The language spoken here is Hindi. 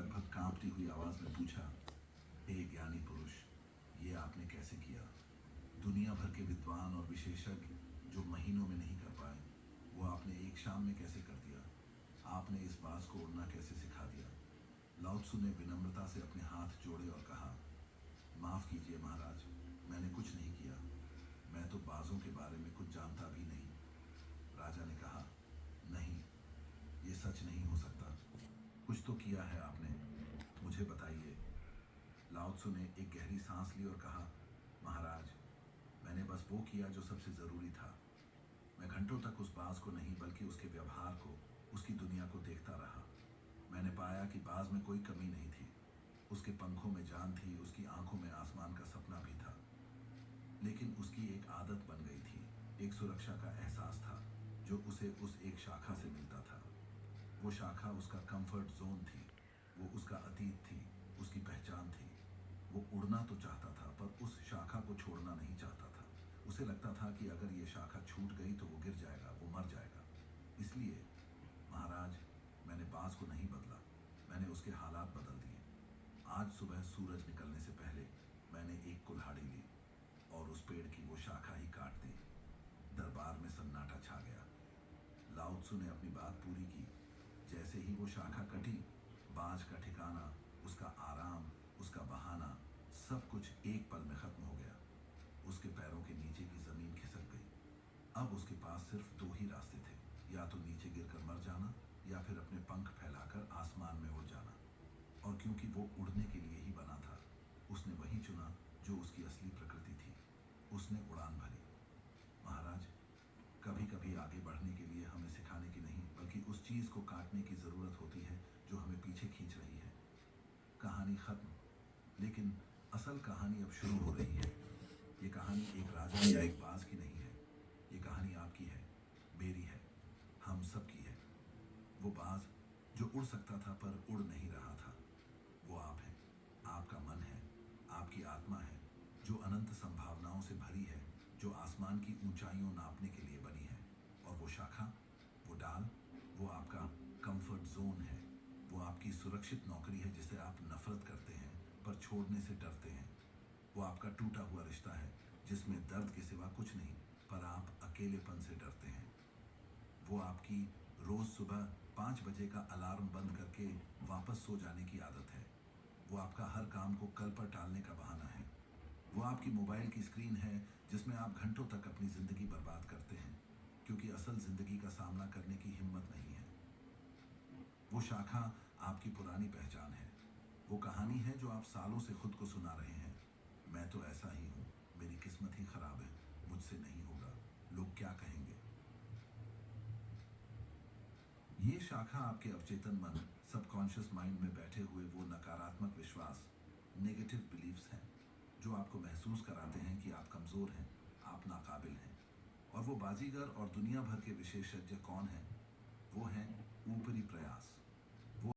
लगभग कांपती हुई आवाज में पूछा, हे ज्ञानी पुरुष, ये आपने कैसे किया? दुनिया भर के विद्वान और विशेषज्ञ जो महीनों में नहीं कर पाए, वो आपने एक शाम में कैसे कर दिया? आपने इस बाज को उड़ना कैसे सिखा दिया? लाओ त्सु ने विनम्रता से अपने हाथ जोड़े और कहा, माफ कीजिए महाराज, मैंने कुछ नहीं किया। मैं तो बाजों के बारे में कुछ जानता भी नहीं। राजा ने कहा, नहीं, ये सच नहीं हो सकता। कुछ तो किया है आपने, मुझे बताइए। लाओ त्सु ने एक गहरी सांस ली और कहा, महाराज, मैंने बस वो किया जो सबसे ज़रूरी था। मैं घंटों तक उस बाज को नहीं बल्कि उसके व्यवहार को, उसकी दुनिया को देखता रहा। मैंने पाया कि बाज में कोई कमी नहीं थी। उसके पंखों में जान थी, उसकी आंखों में आसमान का सपना भी था। लेकिन उसकी एक आदत बन गई थी, एक सुरक्षा का एहसास था जो उसे उस एक शाखा से मिलता था। वो शाखा उसका कंफर्ट जोन थी, वो उसका अतीत थी, उसकी पहचान थी। वो उड़ना तो चाहता था पर उस शाखा को छोड़ना नहीं चाहता था। उसे लगता था कि अगर ये शाखा छूट गई तो वो गिर जाएगा, वो मर जाएगा। इसलिए महाराज, मैंने बाज को नहीं बदला, मैंने उसके हालात बदल दिए। आज सुबह सूरज निकलने से पहले मैंने एक कुल्हाड़ी ली और उस पेड़ की वो शाखा ही काट दी। दरबार में सन्नाटा छा गया। लाओ त्सु ने अपनी बात पूरी की। जैसे ही वो शाखा कटी, बाज का ठिकाना, उसका आराम, उसका बहाना, सब कुछ एक पल में खत्म हो गया। उसके पैरों के नीचे की जमीन खिसक गई। अब उसके पास सिर्फ दो ही रास्ते थे, या तो नीचे गिरकर मर जाना या फिर अपने पंख फैलाकर आसमान में उड़ जाना। और क्योंकि वो उड़ने के लिए ही बना था, उसने वही चुना जो उसकी असली प्रकृति थी। उसने उड़ान भरी। महाराज, कभी कभी आगे बढ़ने के लिए हमें सिखाने की नहीं बल्कि उस चीज को काटने की जरूरत होती है जो हमें पीछे खींच रही है। कहानी खत्म, लेकिन असल कहानी अब शुरू हो रही है। ये कहानी एक राजा या एक बाज की नहीं है। ये कहानी आपकी है, मेरी है, हम सब की है। वो बाज जो उड़ सकता था पर उड़ नहीं रहा था, वो आप हैं। आपका मन है, आपकी आत्मा है, जो अनंत संभावनाओं से भरी है, जो आसमान की ऊंचाइयों नापने के लिए बनी है। और वो शाखा, वो डाल, वो आपका कंफर्ट जोन है। वो आपकी सुरक्षित नौकरी है जिसे आप नफरत करते हैं पर छोड़ने से डरते हैं। वो आपका टूटा हुआ रिश्ता है जिसमें दर्द के सिवा कुछ नहीं, पर आप अकेलेपन से डरते हैं। वो आपकी रोज सुबह 5 बजे का अलार्म बंद करके वापस सो जाने की आदत है। वो आपका हर काम को कल पर टालने का बहाना है। वो आपकी मोबाइल की स्क्रीन है जिसमें आप घंटों तक अपनी जिंदगी बर्बाद करते हैं क्योंकि असल जिंदगी का सामना करने की हिम्मत नहीं है। वो शाखा आपकी पुरानी पहचान है। वो कहानी है जो आप सालों से खुद को सुना रहे हैं। मैं तो ऐसा ही हूँ, मेरी किस्मत ही खराब है, मुझसे नहीं होगा, लोग क्या कहेंगे। ये शाखा आपके अवचेतन मन, सबकॉन्शियस माइंड में बैठे हुए वो नकारात्मक विश्वास, नेगेटिव बिलीफ्स हैं जो आपको महसूस कराते हैं कि आप कमज़ोर हैं, आप नाकाबिल हैं। और वो बाजीगर और दुनिया भर के विशेषज्ञ कौन हैं? वो हैं ऊपरी प्रयास।